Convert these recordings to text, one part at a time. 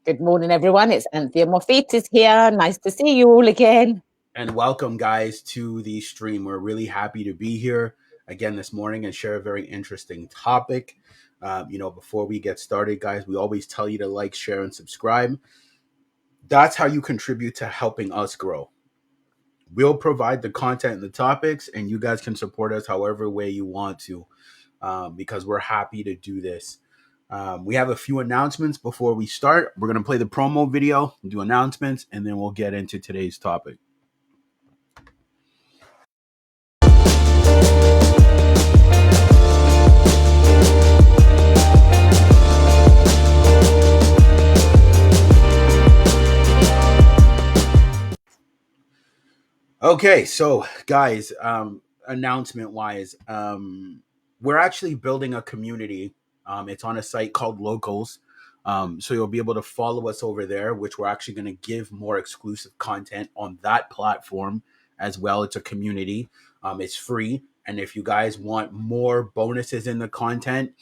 Good morning, everyone. It's Anthea Moffitt here. Nice to see you all again. And welcome, guys, to the stream. We're really happy to be here again this morning and share a very interesting topic. Before we get started, guys, we always tell you to like, share, and subscribe. That's how you contribute to helping us grow. We'll provide the content and the topics, and you guys can support us however way you want to, because we're happy to do this. We have a few announcements before we start. We're going to play the promo video, do announcements, and then we'll get into today's topic. Okay, so guys, announcement wise, we're actually building a community. It's on a site called Locals. So you'll be able to follow us over there, which we're actually going to give more exclusive content on that platform as well. It's a community. It's free. And if you guys want more bonuses in the content,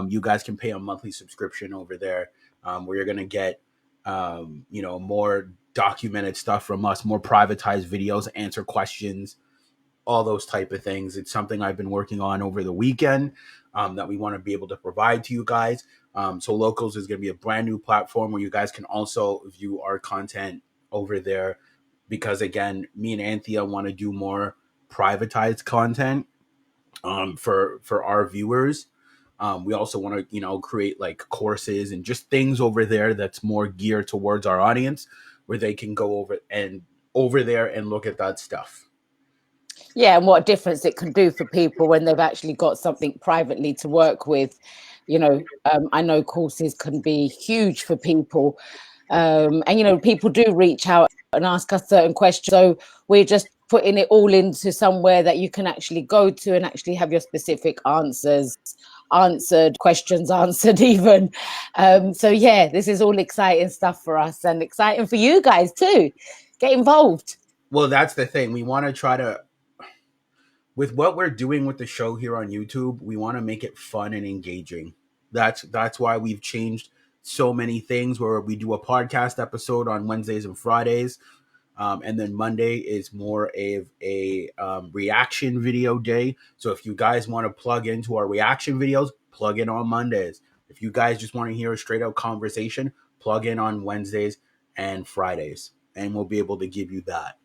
you guys can pay a monthly subscription over there, where you're going to get, more documented stuff from us, more privatized videos, answer questions, all those type of things. It's something I've been working on over the weekend, that we want to be able to provide to you guys. So Locals is going to be a brand new platform where you guys can also view our content over there, because again, me and Anthea want to do more privatized content, for our viewers. We also want to, create like courses and just things over there that's more geared towards our audience, where they can go over there and look at that stuff. Yeah, and what a difference it can do for people when they've actually got something privately to work with. I know courses can be huge for people. And people do reach out and ask us certain questions. So we're just putting it all into somewhere that you can actually go to and actually have your specific questions answered even. This is all exciting stuff for us and exciting for you guys too. Get involved. Well, that's the thing. We want to try to, with what we're doing with the show here on YouTube, we want to make it fun and engaging. That's why we've changed so many things, where we do a podcast episode on Wednesdays and Fridays. And then Monday is more of a reaction video day. So if you guys want to plug into our reaction videos, plug in on Mondays. If you guys just want to hear a straight out conversation, plug in on Wednesdays and Fridays, and we'll be able to give you that.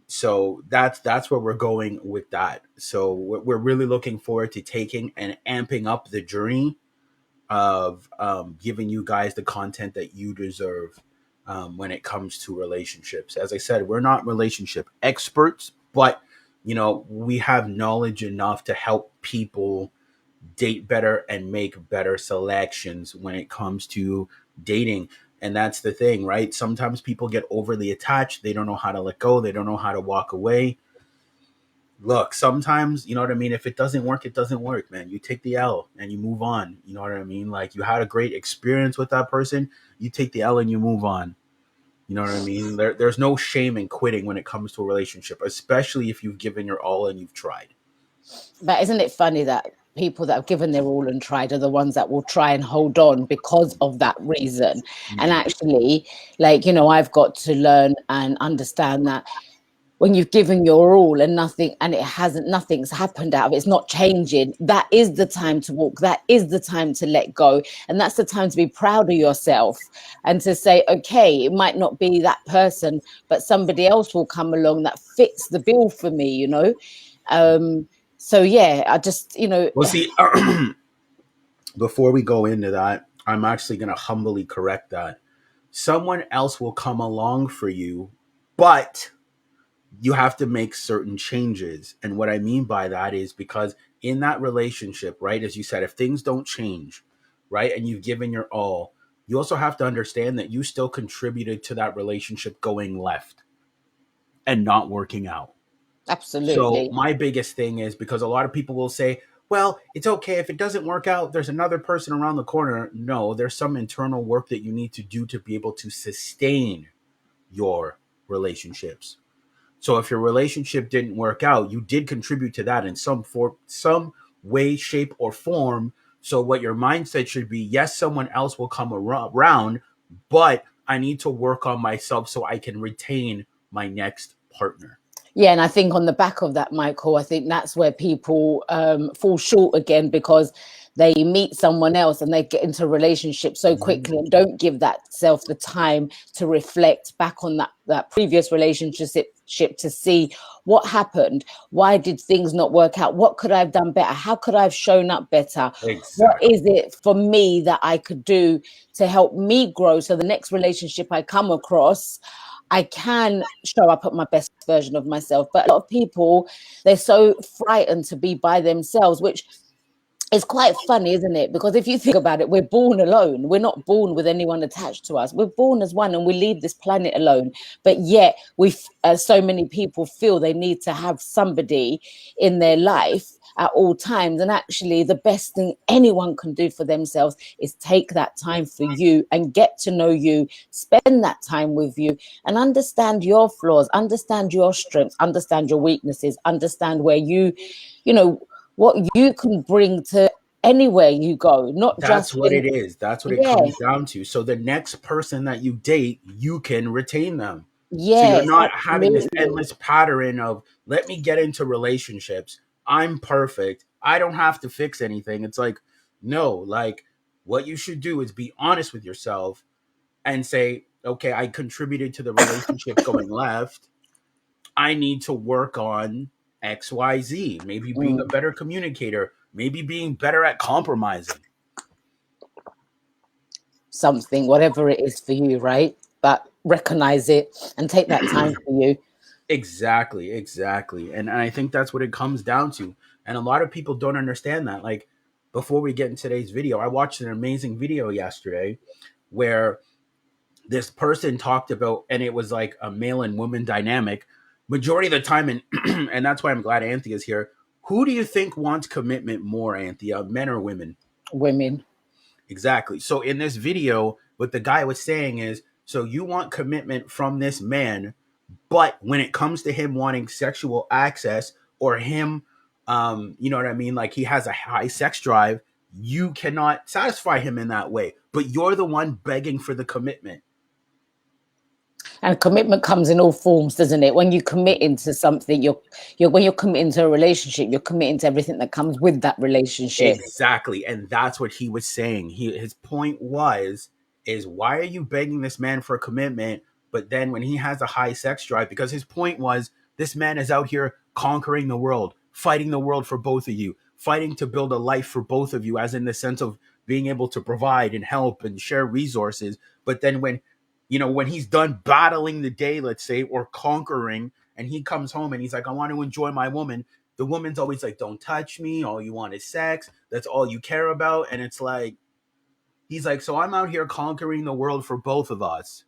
So that's where we're going with that. So we're really looking forward to taking and amping up the journey of giving you guys the content that you deserve, when it comes to relationships. As I said, we're not relationship experts, but we have knowledge enough to help people date better and make better selections when it comes to dating. And that's the thing, right? Sometimes people get overly attached. They don't know how to let go. They don't know how to walk away. Look, sometimes, you know what I mean? If it doesn't work, it doesn't work, man. You take the L and you move on. You know what I mean? Like, you had a great experience with that person. You take the L and you move on. You know what I mean? There's no shame in quitting when it comes to a relationship, especially if you've given your all and you've tried. But isn't it funny that people that have given their all and tried are the ones that will try and hold on because of that reason? And actually, I've got to learn and understand that when you've given your all and nothing's happened out of it, it's not changing, that is the time to walk. That is the time to let go. And that's the time to be proud of yourself and to say, okay, it might not be that person, but somebody else will come along that fits the bill for me, I just, Well, see, before we go into that, I'm actually going to humbly correct that. Someone else will come along for you, but you have to make certain changes. And what I mean by that is, because in that relationship, right, as you said, if things don't change, right, and you've given your all, you also have to understand that you still contributed to that relationship going left and not working out. So absolutely. my biggest thing is, because a lot of people will say, well, it's okay if it doesn't work out, there's another person around the corner. No, there's some internal work that you need to do to be able to sustain your relationships. So if your relationship didn't work out, you did contribute to that in some way, shape, or form, So what your mindset should be, yes, someone else will come around, but I need to work on myself so I can retain my next partner. Yeah, and I think on the back of that, Michael, I think that's where people fall short again, because they meet someone else and they get into a relationship so quickly and don't give that self the time to reflect back on that previous relationship to see what happened. Why did things not work out? What could I have done better? How could I have shown up better? What Exactly. is it for me that I could do to help me grow, so the next relationship I come across, I can show up at my best version of myself? But a lot of people, they're so frightened to be by themselves, which is quite funny, isn't it? Because if you think about it, we're born alone. We're not born with anyone attached to us. We're born as one and we leave this planet alone. But yet, so many people feel they need to have somebody in their life at all times. And actually, the best thing anyone can do for themselves is take that time for you and get to know you, spend that time with you, and understand your flaws, understand your strengths, understand your weaknesses, understand where you know, what you can bring to anywhere you go, not That's just what in, it is. That's what it yeah, comes down to. So the next person that you date, you can retain them. So you're yes, not having this absolutely. endless pattern of, let me get into relationships. I'm perfect. I don't have to fix anything. It's like, no, like what you should do is be honest with yourself and say, okay, I contributed to the relationship going left. I need to work on XYZ. Maybe being a Mm, better communicator, maybe being better at compromising. something, whatever it is for you, right? But recognize it and take that time for you. Exactly, exactly. And I think that's what it comes down to. And a lot of people don't understand that. Like, before we get in today's video, I watched an amazing video yesterday where this person talked about, and it was like a male and woman dynamic majority of the time. And and that's why I'm glad Anthea's here. Who do you think wants commitment more, Anthea, men or women? Women. Exactly. So in this video, what the guy was saying is, so you want commitment from this man, but when it comes to him wanting sexual access, or him, you know what I mean? Like, he has a high sex drive, you cannot satisfy him in that way. But you're the one begging for the commitment. And commitment comes in all forms, doesn't it? When you commit into something, you're when you're committing to a relationship, you're committing to everything that comes with that relationship. Exactly. And that's what he was saying. His point was, is why are you begging this man for a commitment? But then when he has a high sex drive, because his point was, this man is out here conquering the world, fighting the world for both of you, fighting to build a life for both of you, as in the sense of being able to provide and help and share resources. But then when, when he's done battling the day, let's say, or conquering, and he comes home and he's like, I want to enjoy my woman, the woman's always like, don't touch me. All you want is sex. That's all you care about. And it's like, he's like, so I'm out here conquering the world for both of us.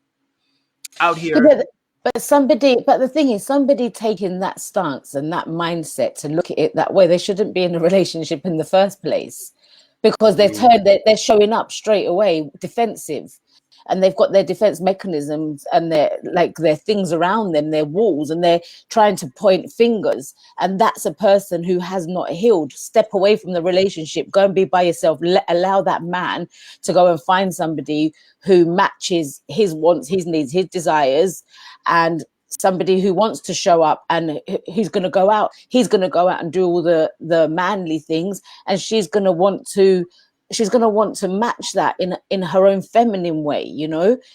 Out Yeah, here. but the thing is, somebody taking that stance and that mindset to look at it that way, they shouldn't be in a relationship in the first place, because Agreed. they're showing up straight away defensive, and they've got their defense mechanisms and their things around them, their walls, and they're trying to point fingers. And that's a person who has not healed. Step away from the relationship, go and be by yourself. Allow that man to go and find somebody who matches his wants, his needs, his desires, and somebody who wants to show up, and he's going to go out. He's going to go out and do all the manly things, and she's going to want to match that in her own feminine way.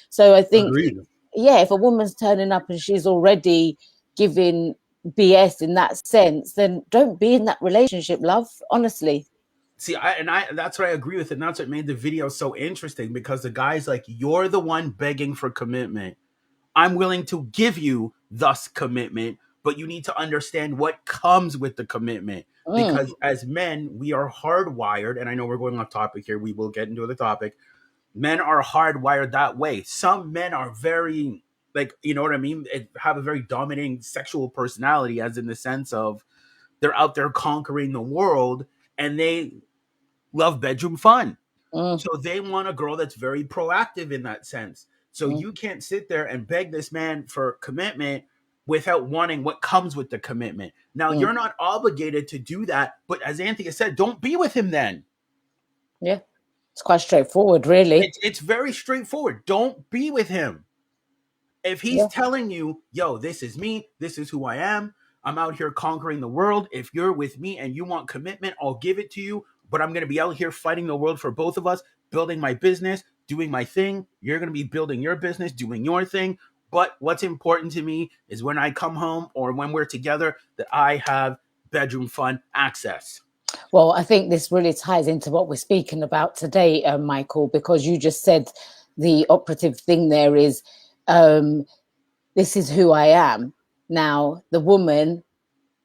So I think, Agreed. yeah, if a woman's turning up and she's already giving BS in that sense, then don't be in that relationship, love, honestly. See, I that's what I agree with, and that's what made the video so interesting, because the guy's like, you're the one begging for commitment. I'm willing to give you thus commitment, but you need to understand what comes with the commitment. Mm, Because as men, we are hardwired, and I know we're going off topic here. We will get into the topic. Men are hardwired that way. Some men are very, like, you know what I mean? Have a very dominating sexual personality, as in the sense of, they're out there conquering the world, and they love bedroom fun. mm, So they want a girl that's very proactive in that sense. So mm, you can't sit there and beg this man for commitment without wanting what comes with the commitment. Now, mm. you're not obligated to do that, but as Anthea said, don't be with him then. Yeah. It's quite straightforward, really. It's very straightforward. Don't be with him. If he's Yeah. telling you, yo, this is me, this is who I am, I'm out here conquering the world. If you're with me and you want commitment, I'll give it to you. But I'm going to be out here fighting the world for both of us, building my business, doing my thing. You're going to be building your business, doing your thing. But what's important to me is when I come home or when we're together, that I have bedroom fun access. Well, I think this really ties into what we're speaking about today, Michael, because you just said the operative thing there is um, this is who I am. Now, the woman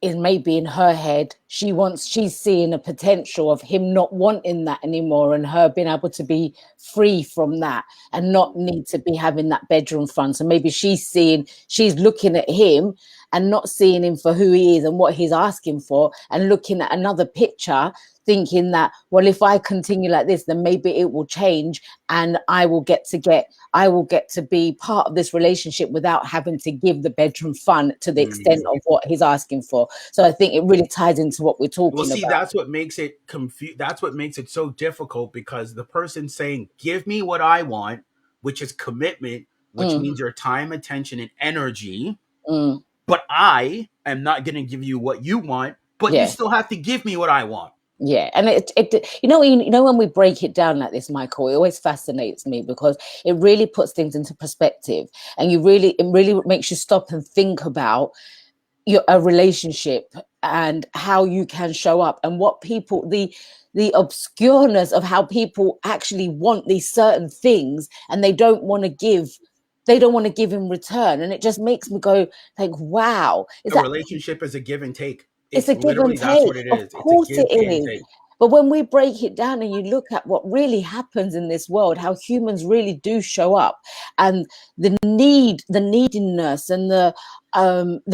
is maybe in her head, she's seeing a potential of him not wanting that anymore and her being able to be free from that and not need to be having that bedroom fun. So maybe she's looking at him and not seeing him for who he is and what he's asking for, and looking at another picture, thinking that, well, if I continue like this, then maybe it will change and I will get to be part of this relationship without having to give the bedroom fun to the extent Mm. of what he's asking for. So I think it really ties into what we're Well, talking see, about. that's what makes it That's what makes it so difficult, because the person saying, "Give me what I want," which is commitment, which Mm, means your time, attention, and energy. mm, But I am not going to give you what you want, but you yeah. still have to give me what I want. Yeah, and when we break it down like this, Michael, it always fascinates me because it really puts things into perspective, and it really makes you stop and think about a relationship and how you can show up and what people the obscureness of how people actually want these certain things and they don't want to give in return, and it just makes me go like, wow, is A that relationship is a give and take. it's It's a give and literally that's take. what it Of is. It's a course give it and is. take. But when we break it down and you look at what really happens in this world, how humans really do show up, and the neediness, and the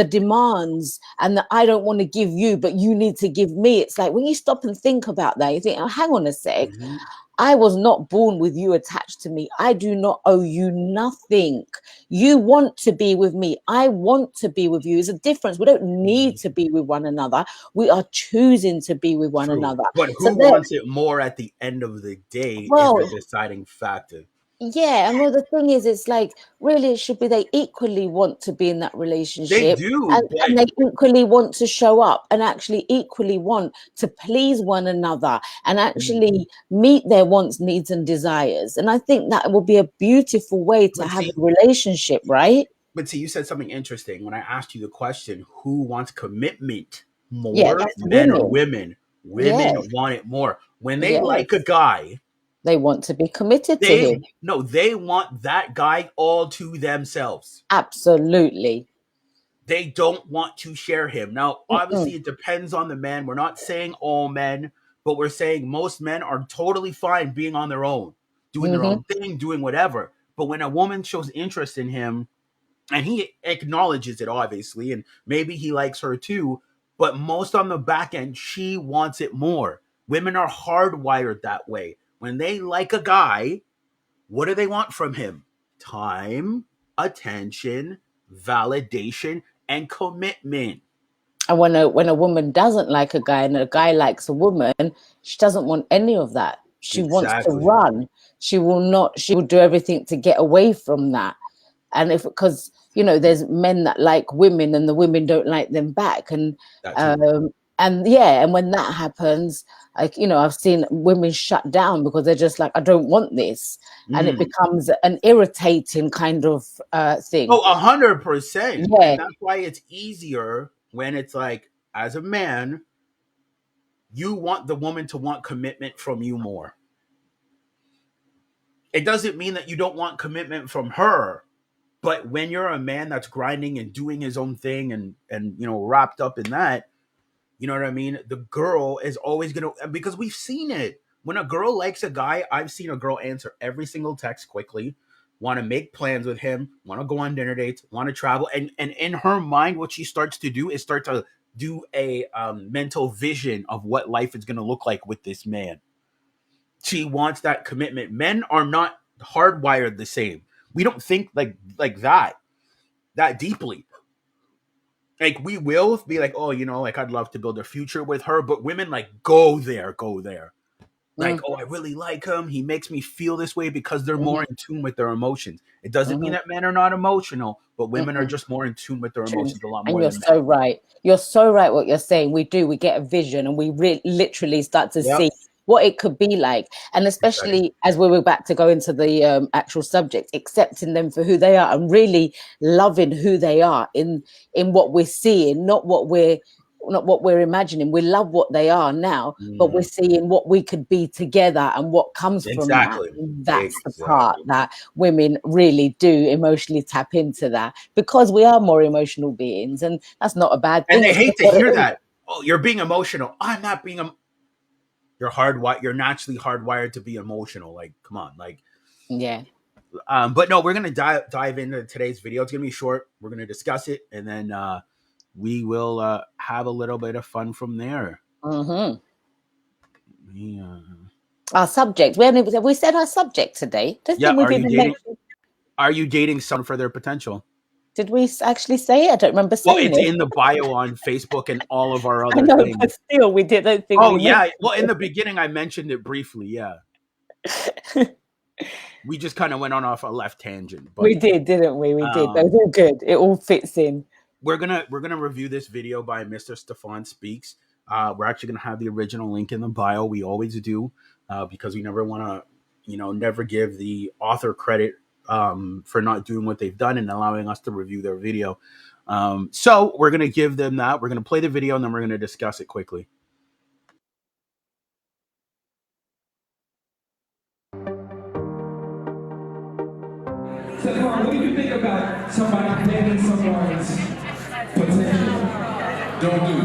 demands, and the I don't want to give you, but you need to give me. It's like when you stop and think about that, you think, oh, hang on a sec. Mhm. I was not born with you attached to me. I do not owe you nothing. You want to be with me. I want to be with you. There's a difference. We don't need to be with one another. We are choosing to be with one True. another. But So who there, wants it more at the end of the day is well, the deciding factor. yeah, and well, the thing is, it's like really it should be they equally want to be in that They relationship, do, and but they equally want to show up and actually equally want to please one another and actually meet their wants, needs, and desires. And I think that will be a beautiful way to but have see, a relationship, right? you said something interesting when I asked you the question, who wants commitment Yeah, more, that's men or women. women? Yeah, Women want it more. When they like a yes. guy, They want to be committed to they him. no, they want that guy all to themselves. Absolutely. They don't want to share him. Now, obviously, Mm-mm. it depends on the man. We're not saying all men, but we're saying most men are totally fine being on their own, doing their Mm-hmm. own thing, doing whatever. But when a woman shows interest in him, and he acknowledges it obviously, and maybe he likes her too, but most on the back end she wants it more. Women are hardwired that way. When they like a guy, what do they want from him? Time, attention, validation, and commitment. And when a woman doesn't like a guy and a guy likes a woman, she doesn't want any of that. She wants to Exactly. run. She will do everything to get away from that. And if because there's men that like women and the women don't like them back. That too. And yeah, and when that happens, like I've seen women shut down because they're just like, I don't want this. And it Mm. becomes an irritating kind of thing. Oh, 100%. Yeah. And that's why it's easier when it's like, as a man, you want the woman to want commitment from you more. It doesn't mean that you don't want commitment from her, but when you're a man that's grinding and doing his own thing and wrapped up in that, you know what I mean? The girl is always going to, because we've seen it. When a girl likes a guy, I've seen a girl answer every single text quickly, want to make plans with him, want to go on dinner dates, want to travel. And in her mind, what she starts to do is start to do a mental vision of what life is going to look like with this man. She wants that commitment. Men are not hardwired the same. We don't think like that deeply. Like we will be like, oh, like I'd love to build a future with her, but women like go there, go there. Like, oh, I really like him. He makes me feel this way because they're more Mm-hmm. in tune with their emotions. It doesn't mean Mm-hmm. that men are not emotional, but women are Mm-hmm. just more in tune with their True. emotions a lot And more you're than men. so right. You're so right what you're saying. We do. We get a vision and we literally start to Yep. see what it could be like. And Exciting. especially as we were back to go into the actual subject, accepting them for who they are and really loving who they are in what we're seeing, not what we're imagining. We love what they are now, but we're seeing what we could be together and what comes from that. Exactly. That's the part Exactly. that women really do emotionally tap into, that because we are more emotional beings, and that's not a bad And thing. they It's hate just to what it hear is. that. Oh, you're being emotional. I'm not being. You're hardwired. You're naturally hardwired to be emotional. Like, come on. Like, Yeah. but no, we're gonna dive into today's video. It's gonna be short. We're gonna discuss it, and then we will have a little bit of fun from there. Mm-hmm. Yeah. Our subject. We said our subject today. Don't Yeah. think we've even mentioned. Are you dating someone for their potential? Did we actually say it? I don't remember Well, saying it's it. in the bio on Facebook and all of our I other know, things. but still, we did. I don't think Oh we mentioned yeah. Well, in the beginning, I mentioned it briefly. Yeah, it. we just kind of went on off a left tangent, We but did, didn't we? We did. But it's um, all good. It all fits in. we're gonna review this video by Mr. Stefan Speaks. We're actually gonna have the original link in the bio. We always do because we never want to, never give the author credit for not doing what they've done and allowing us to review their video. So we're gonna give them that. We're gonna play the video and then we're gonna discuss it quickly. So, Carl, what do you think about somebody planning someone's potential? Don't do.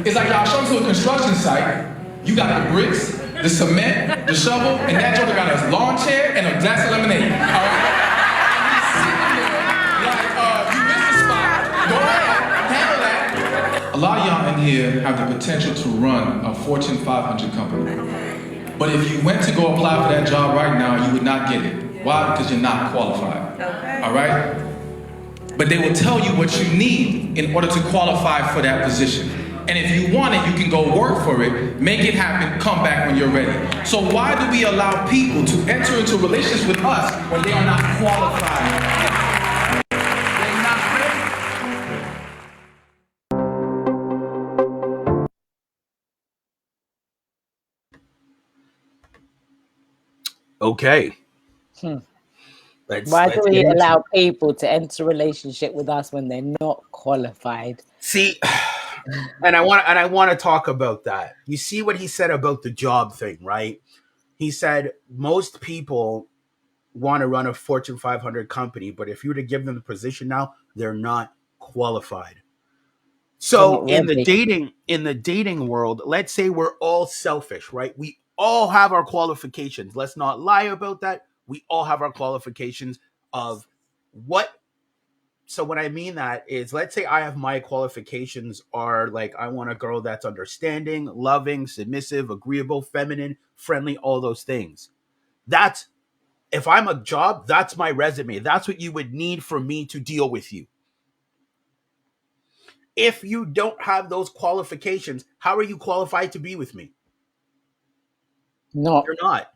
It's like y'all show them to a construction site. You got the bricks, the cement, the shovel, and that joker got a lawn chair and a glass of lemonade. All right? Like, you missed the spot. Go ahead, handle that. A lot of y'all in here have the potential to run a Fortune 500 company. But if you went to go apply for that job right now, you would not get it. Why? Because you're not qualified. Okay. All right? But they will tell you what you need in order to qualify for that position. And if you want it, you can go work for it, make it happen, come back when you're ready. So why do we allow people to enter into relationships with us when they are not qualified? They're not ready. Okay. Hmm. Let's Why do get we into it. allow people to enter a relationship with us when they're not qualified? See, and I want to talk about that. You see what he said about the job thing, right? He said most people want to run a Fortune 500 company, but if you were to give them the position now, they're not qualified. They're So not ready. in the dating world, let's say we're all selfish, right? We all have our qualifications. Let's not lie about that. We all have our qualifications of what. So what I mean that is, let's say I have my qualifications are like, I want a girl that's understanding, loving, submissive, agreeable, feminine, friendly, all those things. That's, if I'm a job, that's my resume. That's what you would need for me to deal with you. If you don't have those qualifications, how are you qualified to be with me? Not. You're not.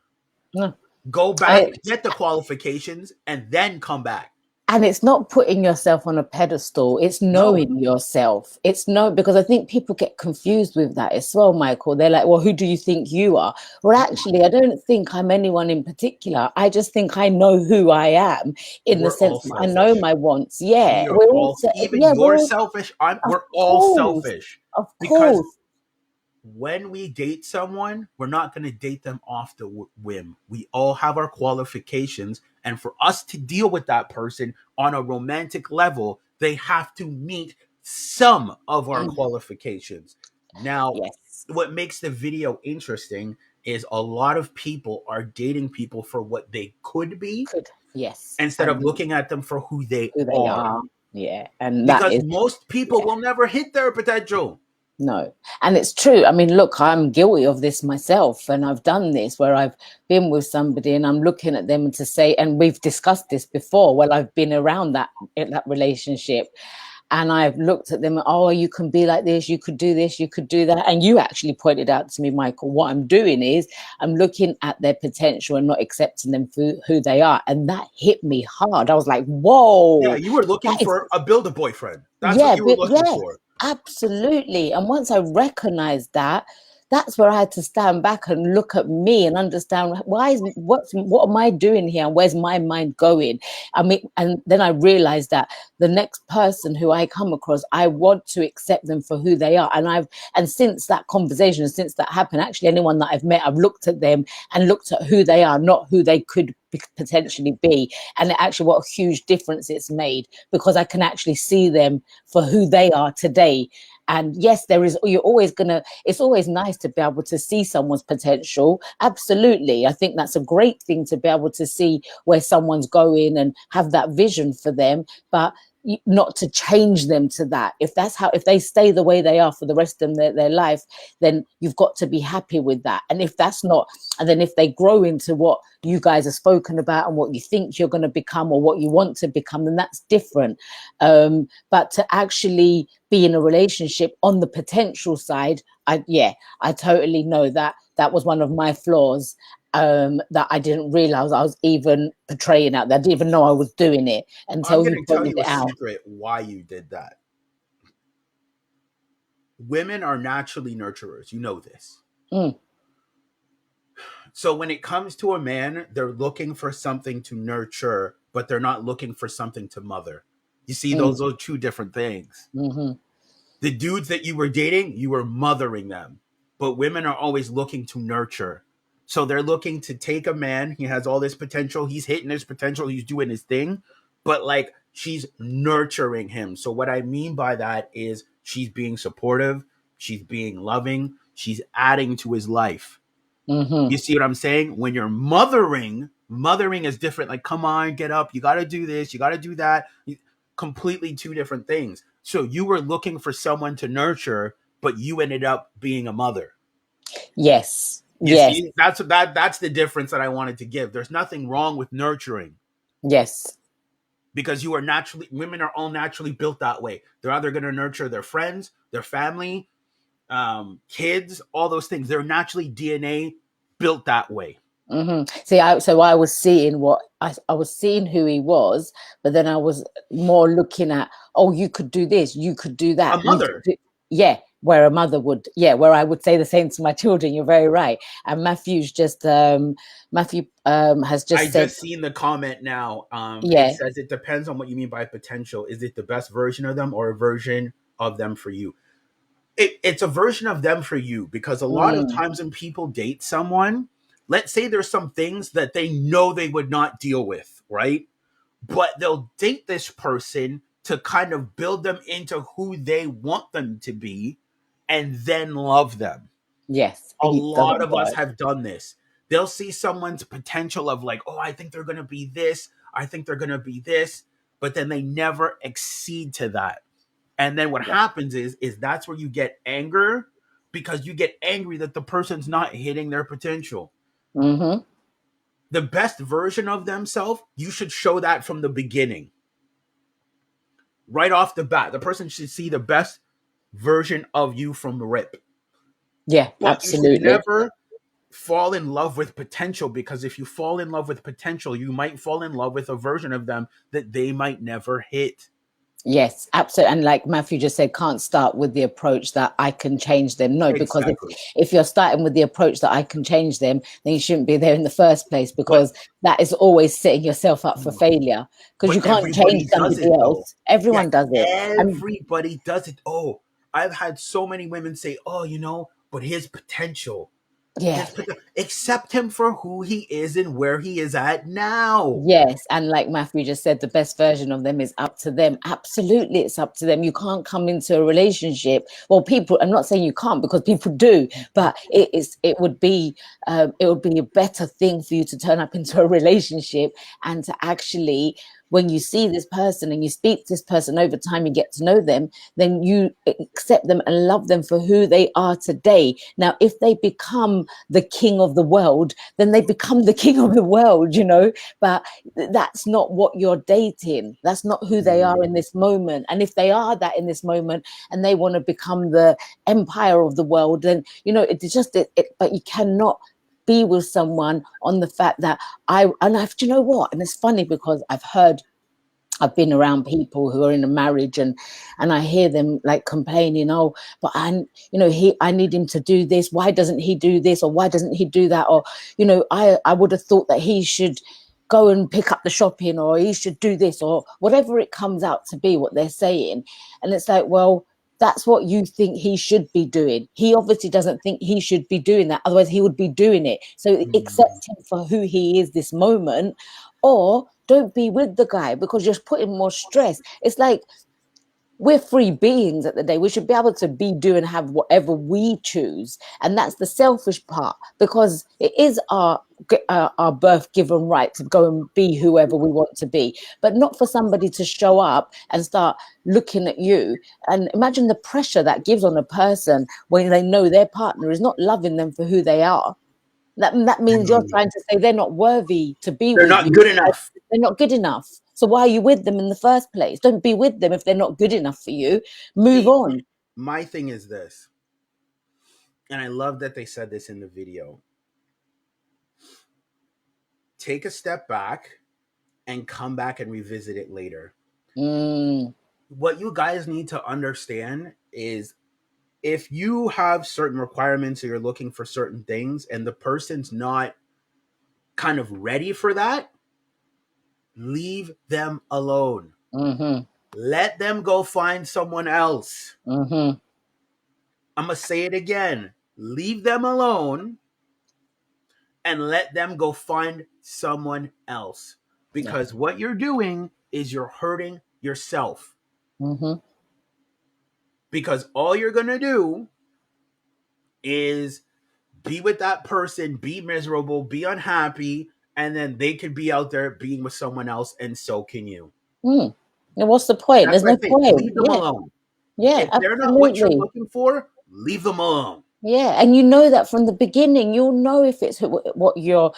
No. Go back, I, get the qualifications, and then come back. and it's not putting yourself on a pedestal, it's No, knowing yourself. It's no, because I think people get confused with that as well, Michael. They're like, well, who do you think you are? Well, actually, I don't think I'm anyone in particular. I just think I know who I am, in the we're all sense that I know selfish. my wants. Yeah, We are we're all all, even yeah, we're you're all, selfish. of We're all course, selfish of because course. when we date someone, we're not going to date them off the whim. We all have our qualifications. And for us to deal with that person on a romantic level, they have to meet some of our Mm, qualifications. Now, yes, what makes the video interesting is a lot of people are dating people for what they could be could, yes, instead of and looking at them for who they who they are. are. Yeah, and that Because is, most people yeah. will never hit their potential. No. And it's true. I mean, look, I'm guilty of this myself. And I've done this where I've been with somebody and I'm looking at them to say, and we've discussed this before, well, I've been around that in that relationship. and I've looked at them, oh, you can be like this, you could do this, you could do that. And you actually pointed out to me, Michael, what I'm doing is I'm looking at their potential and not accepting them for who they are. And that hit me hard. I was like, whoa. Yeah, you were looking for a build-a-boyfriend. That's yeah, what you were looking yeah, for. absolutely. And once I recognized that, that's where I had to stand back and look at me and understand what am I doing here and where's my mind going? I mean, and then I realized that the next person who I come across, I want to accept them for who they are. And since that conversation, since that happened, actually anyone that I've met, I've looked at them and looked at who they are, not who they could potentially be. And actually what a huge difference it's made, because I can actually see them for who they are today. And yes, it's always nice to be able to see someone's potential. Absolutely. I think that's a great thing, to be able to see where someone's going and have that vision for them, but not to change them to that. If they stay the way they are for the rest of their life, then you've got to be happy with that. And if that's not, and then if they grow into what you guys have spoken about and what you think you're going to become or what you want to become, then that's different. But to actually be in a relationship on the potential side, I totally know that was one of my flaws, that I didn't realize I was even portraying out there. I didn't even know I was doing it until I'm you going to tell pointed you it a out. secret why you did that. Women are naturally nurturers. You know this. So when it comes to a man, they're looking for something to nurture, but they're not looking for something to mother. You see, those are two different things. Mm-hmm. The dudes that you were dating, you were mothering them. But women are always looking to nurture. So they're looking to take a man. He has all this potential. He's hitting his potential. He's doing his thing. But like, she's nurturing him. So what I mean by that is she's being supportive. She's being loving. She's adding to his life. Mm-hmm. You see what I'm saying? When you're mothering is different. Like, come on, get up. You got to do this. You got to do that. Completely two different things. So you were looking for someone to nurture, but you ended up being a mother. Yes. You Yes. see, that's the difference that I wanted to give. There's nothing wrong with nurturing. Yes. Because women are all naturally built that way. They're either going to nurture their friends, their family, kids, all those things. They're naturally DNA built that way. Mm-hmm. See, I was seeing I was seeing who he was, but then I was more looking at, oh, you could do this, you could do that. A mother. Where a mother would, where I would say the same to my children. You're very right. And Matthew has just said, just seen the comment now. It says it depends on what you mean by potential. Is it the best version of them or a version of them for you? It's a version of them for you, because a lot of times when people date someone, let's say there's some things that they know they would not deal with, right? But they'll date this person to kind of build them into who they want them to be and then love them. Yes. A lot of us have done this. They'll see someone's potential of like, oh, I think they're going to be this. I think they're going to be this. But then they never exceed to that. And then what happens is that's where you get anger, because you get angry that the person's not hitting their potential. Mm-hmm. The best version of themselves, you should show that from the beginning. Right off the bat, the person should see the best version of you from the rip. Yeah, but absolutely. You should never fall in love with potential, because if you fall in love with potential, you might fall in love with a version of them that they might never hit. Yes, absolutely. And like Matthew just said, can't start with the approach that I can change them. No, because if you're starting with the approach that I can change them, then you shouldn't be there in the first place, because that is always setting yourself up for failure, because you can't change somebody else. Everyone does it. Everybody does it. Oh, I've had so many women say, oh, but his potential. Yeah. Accept him for who he is and where he is at now. Yes. And like Matthew just said, the best version of them is up to them. Absolutely, it's up to them. You can't come into a relationship. Well, I'm not saying you can't, because people do, but it would be a better thing for you to turn up into a relationship and to actually when you see this person and you speak to this person over time, you get to know them, then you accept them and love them for who they are today. Now, if they become the king of the world, then they become the king of the world, you know, but that's not what you're dating. That's not who they are in this moment. And if they are that in this moment and they want to become the empire of the world, then, you know, it's just, but you cannot be with someone on the fact that do you know what? And it's funny because I've been around people who are in a marriage and I hear them like complaining, oh, but I need him to do this. Why doesn't he do this? Or why doesn't he do that? Or, you know, I would have thought that he should go and pick up the shopping, or he should do this, or whatever it comes out to be, what they're saying. And it's like, well, that's what you think he should be doing. He obviously doesn't think he should be doing that. Otherwise, he would be doing it. So accept him for who he is this moment, or don't be with the guy because you're putting more stress. It's like we're free beings at the day. We should be able to be, do, and have whatever we choose. And that's the selfish part, because it is our birth given right to go and be whoever we want to be, but not for somebody to show up and start looking at you. And imagine the pressure that gives on a person when they know their partner is not loving them for who they are. That means you're trying to say they're not worthy to be with you. They're not good enough. They're not good enough. So why are you with them in the first place? Don't be with them if they're not good enough for you. Move on. My thing is this, and I love that they said this in the video. Take a step back and come back and revisit it later. What you guys need to understand is, if you have certain requirements or you're looking for certain things and the person's not kind of ready for that, leave them alone. Let them go find someone else. I'm going to say it again. Leave them alone and let them go find someone else. Because what you're doing is you're hurting yourself. Because all you're going to do is be with that person, be miserable, be unhappy, and then they could be out there being with someone else, and so can you. And what's the point? That's There's no point. Leave them alone. Yeah, if they're not what you're looking for, leave them alone. Yeah, and you know that from the beginning. You'll know if it's what you're.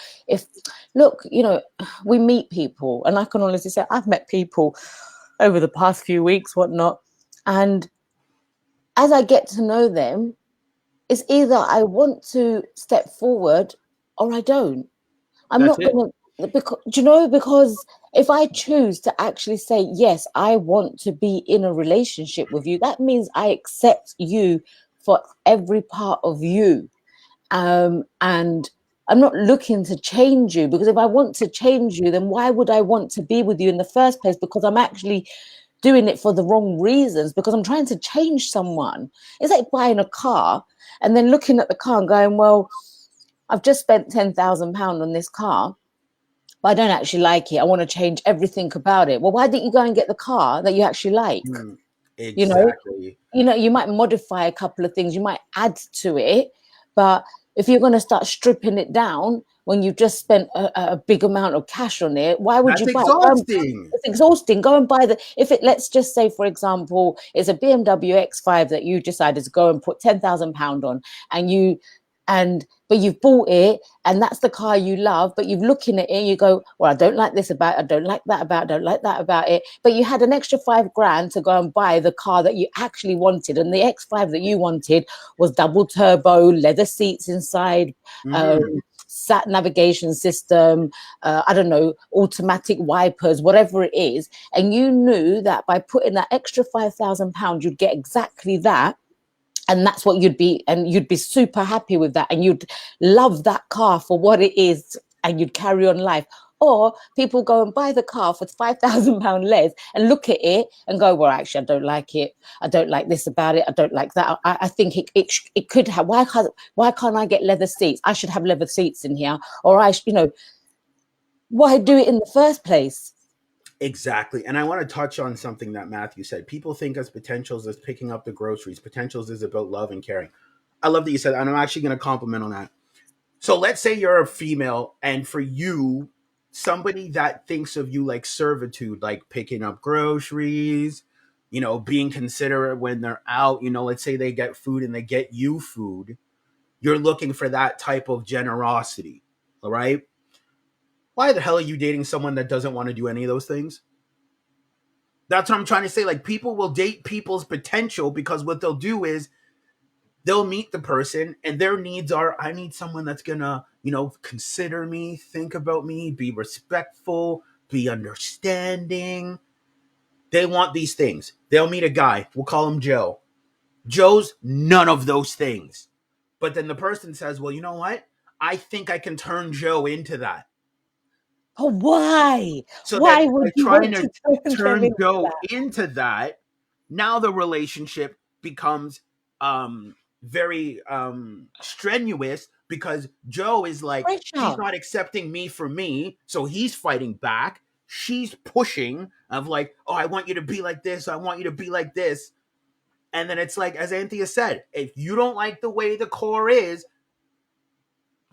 Look, you know, we meet people, and I can honestly say I've met people over the past few weeks, whatnot, and as I get to know them, it's either I want to step forward or I don't. I'm not going to, because if I choose to actually say, yes, I want to be in a relationship with you, that means I accept you for every part of you. And I'm not looking to change you, because if I want to change you, then why would I want to be with you in the first place? Because I'm actually doing it for the wrong reasons, because I'm trying to change someone. It's like buying a car and then looking at the car and going, well, I've just spent £10,000 on this car, but I don't actually like it. I want to change everything about it. Well, why didn't you go and get the car that you actually like? Exactly. You know, you might modify a couple of things, you might add to it, but if you're going to start stripping it down when you've just spent a big amount of cash on it, why would you buy exhausting. It's exhausting. Go and buy let's just say, for example, it's a BMW X5 that you decided to go and put £10,000 on, but you've bought it and that's the car you love, but you've looking at it and you go, well, I don't like this about it, I don't like that about it, I don't like that about it. But you had an extra £5,000 to go and buy the car that you actually wanted. And the X5 that you wanted was double turbo, leather seats inside, sat navigation system, I don't know, automatic wipers, whatever it is. And you knew that by putting that extra £5,000, you'd get exactly that. And that's what you'd be super happy with that. And you'd love that car for what it is and you'd carry on life. Or people go and buy the car for £5,000 less and look at it and go, well, actually, I don't like it. I don't like this about it. I don't like that. I think it could have, why can't I get leather seats? I should have leather seats in here. Or why do it in the first place? Exactly. And I want to touch on something that Matthew said. People think as potentials as picking up the groceries. Potentials is about love and caring. I love that you said that, and I'm actually going to compliment on that. So let's say you're a female, and for you, somebody that thinks of you like servitude, like picking up groceries, being considerate when they're out, let's say they get food and they get you food, you're looking for that type of generosity. All right. Why the hell are you dating someone that doesn't want to do any of those things? That's what I'm trying to say. Like, people will date people's potential because what they'll do is they'll meet the person and their needs are, I need someone that's gonna, consider me, think about me, be respectful, be understanding. They want these things. They'll meet a guy, we'll call him Joe. Joe's none of those things. But then the person says, well, you know what? I think I can turn Joe into that. Oh, why? So Why then would by you trying want to to turn them turn into Joe that? into that, now the relationship becomes very strenuous because Joe is like, she's Pressure. not accepting me for me, so he's fighting back. She's pushing of like, oh, I want you to be like this, I want you to be like this. And then it's like, as Anthea said, if you don't like the way the core is,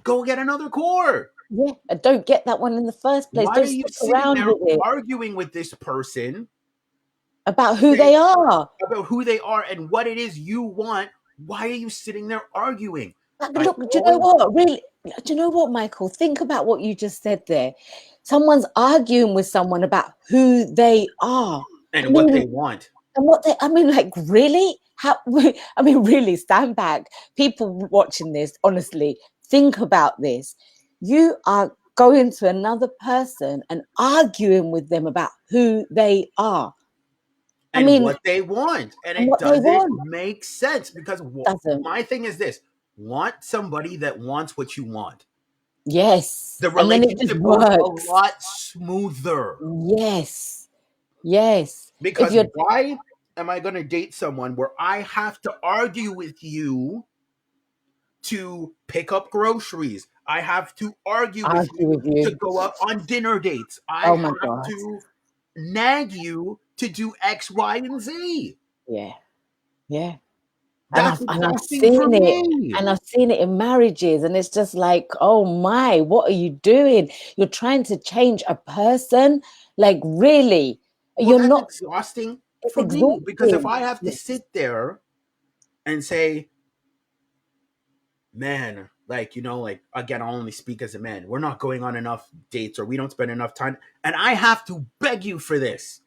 go get another core. Yeah, I don't get that one in the first place. Why are Don't you stick sitting around there with it arguing with this person about who they are. about who they are and what it is you want? Why are you sitting there arguing? But I look, do you know always what? Really, do you know what, Michael? Think about what you just said there. Someone's arguing with someone about who they are. I and what mean, they want. and what they, I mean, like, really? How, I mean, really, stand back. People watching this, honestly, think about this. You are going to another person and arguing with them about who they are. I And mean, what they want. And and it what they doesn't want make sense because doesn't. my thing is this: want somebody that wants what you want. Yes. The And then it just relationship goes a works. lot smoother. Yes. Yes. If Because you're, why am I going to date someone where I have to argue with you to pick up groceries? I have to argue with argue you with to you. go out on dinner dates. I Oh my have God. to nag you to do X, Y, and Z. Yeah. Yeah. And That's I've exhausting for seen it. me. And I've seen it in marriages. And it's just like, oh my, what are you doing? You're trying to change a person. Like, really? Well, You're that's not, exhausting it's for me because if exhausting. I have to sit there and say, man, like, like, again, I'll only speak as a man. We're not going on enough dates or we don't spend enough time. And I have to beg you for this.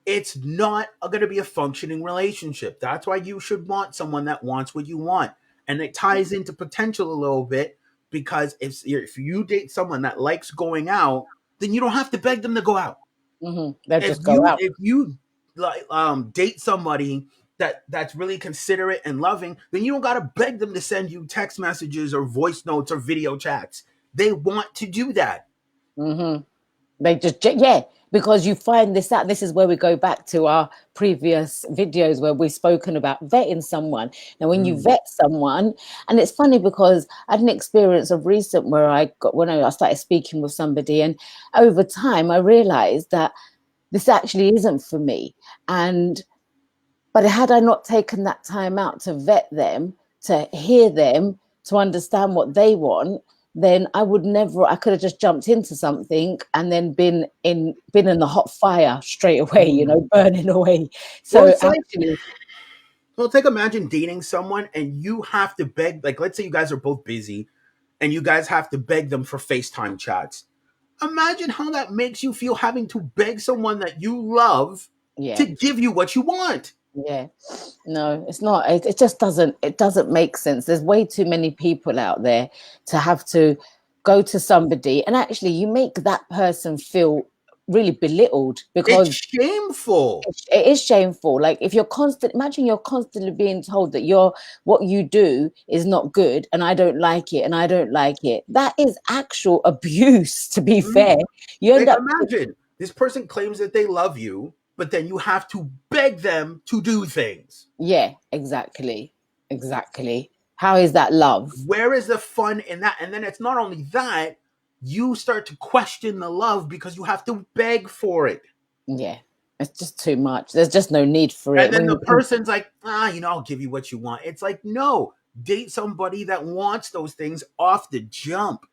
It's not going to be a functioning relationship. That's why you should want someone that wants what you want. And it ties into potential a little bit because if you date someone that likes going out, then you don't have to beg them to go out. They'll if just go you out. if you like date somebody that's really considerate and loving, then you don't got to beg them to send you text messages or voice notes or video chats. They want to do that. They just, yeah, because you find this out. This is where we go back to our previous videos where we've spoken about vetting someone. Now, when you Mm. vet someone, and it's funny because I had an experience of recent where when I started speaking with somebody, and over time I realized that this actually isn't for me. But had I not taken that time out to vet them, to hear them, to understand what they want, then I could have just jumped into something and then been in the hot fire straight away, Mm. burning away. Well, So it's like, actually, imagine dating someone and you have to beg, like, let's say you guys are both busy and you guys have to beg them for FaceTime chats. Imagine how that makes you feel having to beg someone that you love to yeah. give you what you want. Yeah, no, it's not. It just doesn't. It doesn't make sense. There's way too many people out there to have to go to somebody, and actually, you make that person feel really belittled It's because shameful. it is shameful. Like if imagine you're constantly being told that what you do is not good, and I don't like it, and I don't like it. That is actual abuse. To be Mm. fair, you end Like, up. imagine this person claims that they love you, but then you have to beg them to do things. Yeah, exactly, exactly. How is that love? Where is the fun in that? And then it's not only that, you start to question the love because you have to beg for it. Yeah, it's just too much. There's just no need for And it. then the person's like, I'll give you what you want. It's like, no, date somebody that wants those things off the jump.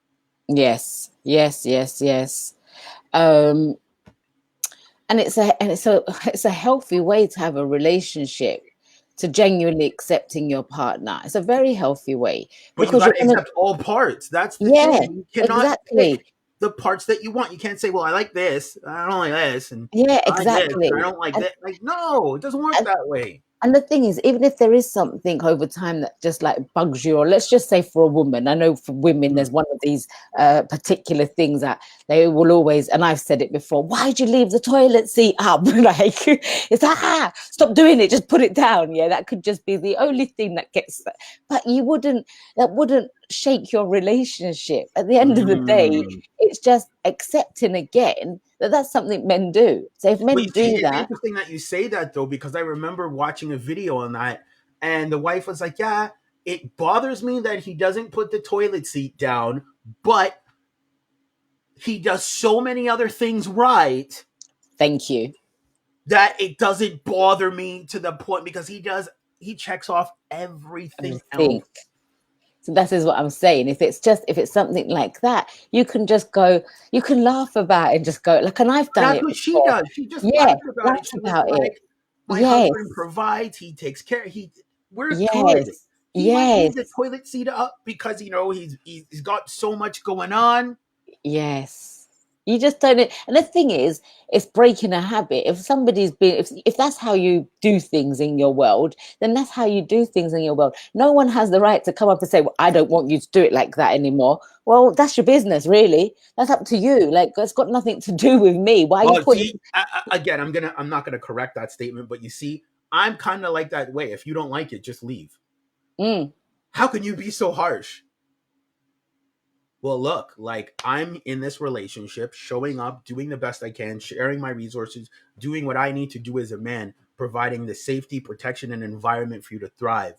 Yes, yes, yes, yes. Um, and it's a healthy way to have a relationship, to genuinely accepting your partner. It's a very healthy way But you because got you're to gonna, accept all parts. That's the yeah, thing. You cannot exactly. pick the parts that you want. You can't say, "Well, I like this. I don't like this," and Yeah, I like this, and I exactly. don't like And that. Like, no, it doesn't work and that way. And the thing is, even if there is something over time that just like bugs you, or let's just say for a woman, I know for women, Mm. there's one of these particular things that they will always, and I've said it before, why'd you leave the toilet seat up? Like, it's stop doing it, just put it down. Yeah, that could just be the only thing that gets, but that wouldn't shake your relationship. At the end of the day, Mm. it's just accepting again that that's something men do. So if But men you see, do it's that, interesting that you say that though, because I remember watching a video on that, and the wife was like, "Yeah, it bothers me that he doesn't put the toilet seat down, but he does so many other things right thank you. that it doesn't bother me to the point because he checks off everything Everything. else." So that is what I'm saying. If it's something like that, you can just go, you can laugh about it and just go, like, and I've done That's it what she before. does. She just Yeah, laughed about it. laugh She was about it. like, "My Yes, husband provides. He takes care. We're good. yes, He might yes, leave the toilet seat up because he's got so much going on." yes. You just don't. And the thing is, it's breaking a habit. If somebody's been, if that's how you do things in your world, then that's how you do things in your world. No one has the right to come up and say, "Well, I don't want you to do it like that anymore." Well, that's your business, really. That's up to you. Like, it's got nothing to do with me. Why are you Well, putting? see, again, I'm not gonna correct that statement, but you see, I'm kind of like that way. If you don't like it, just leave. Mm, How can you be so harsh? Well, look, like I'm in this relationship, showing up, doing the best I can, sharing my resources, doing what I need to do as a man, providing the safety, protection, and environment for you to thrive.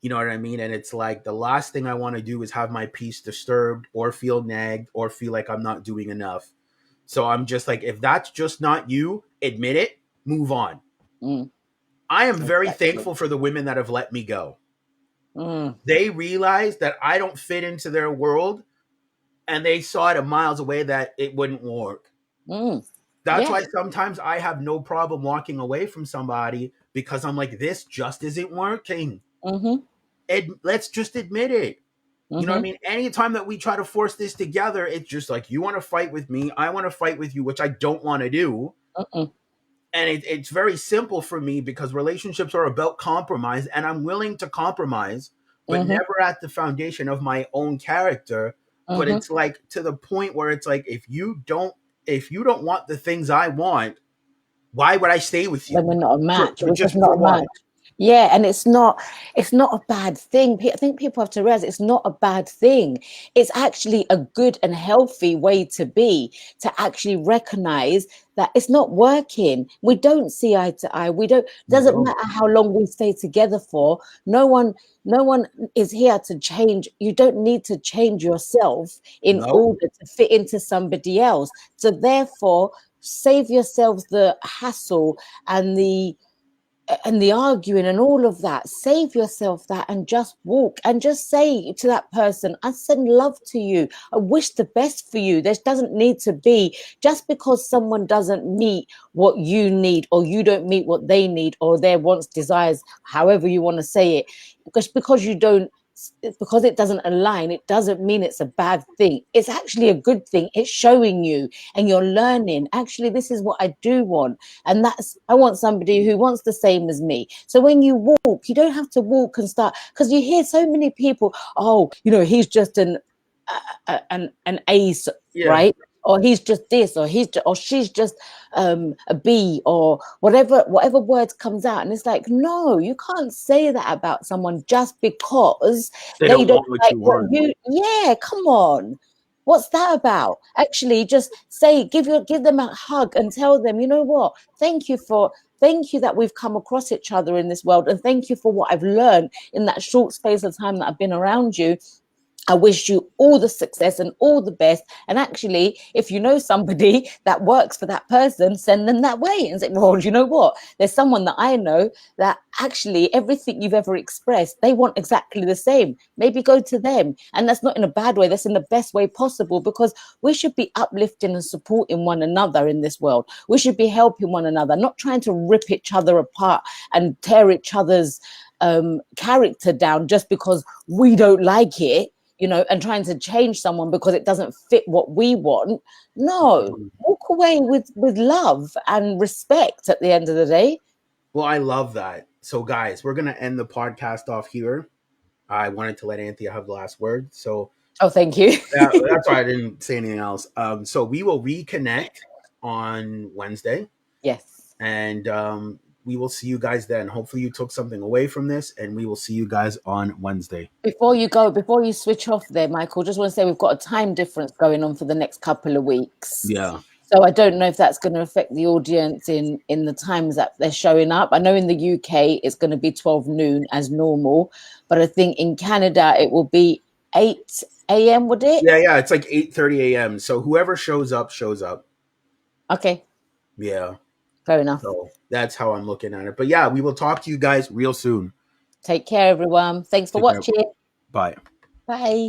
You know what I mean? And it's like the last thing I want to do is have my peace disturbed or feel nagged or feel like I'm not doing enough. So I'm just like, if that's just not you, admit it, move on. mm, I am very exactly. thankful for the women that have let me go. Mm, They realize that I don't fit into their world, and they saw it a miles away that it wouldn't work. mm. That's Yeah. why sometimes I have no problem walking away from somebody because I'm like, this just isn't working. Mm-hmm. Let's just admit it. You know what I Mm-hmm. mean? Anytime that we try to force this together, it's just like, you want to fight with me, I want to fight with you, which I don't want to do. Mm-mm. And it's very simple for me because relationships are about compromise, and I'm willing to compromise, but Mm-hmm. never at the foundation of my own character. But Mm-hmm. it's like to the point where it's like, if you don't want the things I want, why would I stay with Then you? we're not a match. For We're just just not for a what? match. Yeah, and it's not a bad thing. I think people have to realize it's not a bad thing. It's actually a good and healthy way to be, to actually recognize that it's not working. We don't see eye to eye. We don't, We doesn't don't. matter how long we stay together for. No one is here to change. You don't need to change yourself in No. order to fit into somebody else. So therefore, save yourselves the hassle and the arguing and all of that. Save yourself that and just walk and just say to that person, I send love to you, I wish the best for you. There doesn't need to be, just because someone doesn't meet what you need, or you don't meet what they need, or their wants, desires, however you want to say it, because you don't, because it doesn't align, it doesn't mean it's a bad thing. It's actually a good thing. It's showing you, and you're learning, actually this is what I do want, and that's, I want somebody who wants the same as me. So when you walk, you don't have to walk and start, because you hear so many people, oh, he's just an ace, Yeah. right? Or he's just this, or or she's just a B, or whatever words comes out. And it's like, no, you can't say that about someone just because They they don't don't want what like you what want. you, yeah, come on. What's that about? Actually, just say, give them a hug and tell them, you know what? Thank you that we've come across each other in this world, and thank you for what I've learned in that short space of time that I've been around you. I wish you all the success and all the best. And actually, if you know somebody that works for that person, send them that way and say, well, you know what? There's someone that I know that actually everything you've ever expressed, they want exactly the same. Maybe go to them. And that's not in a bad way. That's in the best way possible, because we should be uplifting and supporting one another in this world. We should be helping one another, not trying to rip each other apart and tear each other's character down just because we don't like it, and trying to change someone because it doesn't fit what we want. No, walk away with love and respect at the end of the day. Well, I love that. So, guys, we're going to end the podcast off here. I wanted to let Anthea have the last word. So, oh, thank you. that's why I didn't say anything else. So we will reconnect on Wednesday. Yes. And we will see you guys then. Hopefully you took something away from this, and we will see you guys on Wednesday. Before you switch off there, Michael, just want to say we've got a time difference going on for the next couple of weeks. Yeah. So I don't know if that's going to affect the audience in the times that they're showing up. I know in the UK it's going to be 12 noon as normal, but I think in Canada it will be 8 a.m. would it? Yeah, it's like 8:30 a.m. So whoever shows up, shows up. Okay. Yeah. Fair enough. So that's how I'm looking at it. But yeah, we will talk to you guys real soon. Take care, everyone. Thanks for watching. Bye. Bye.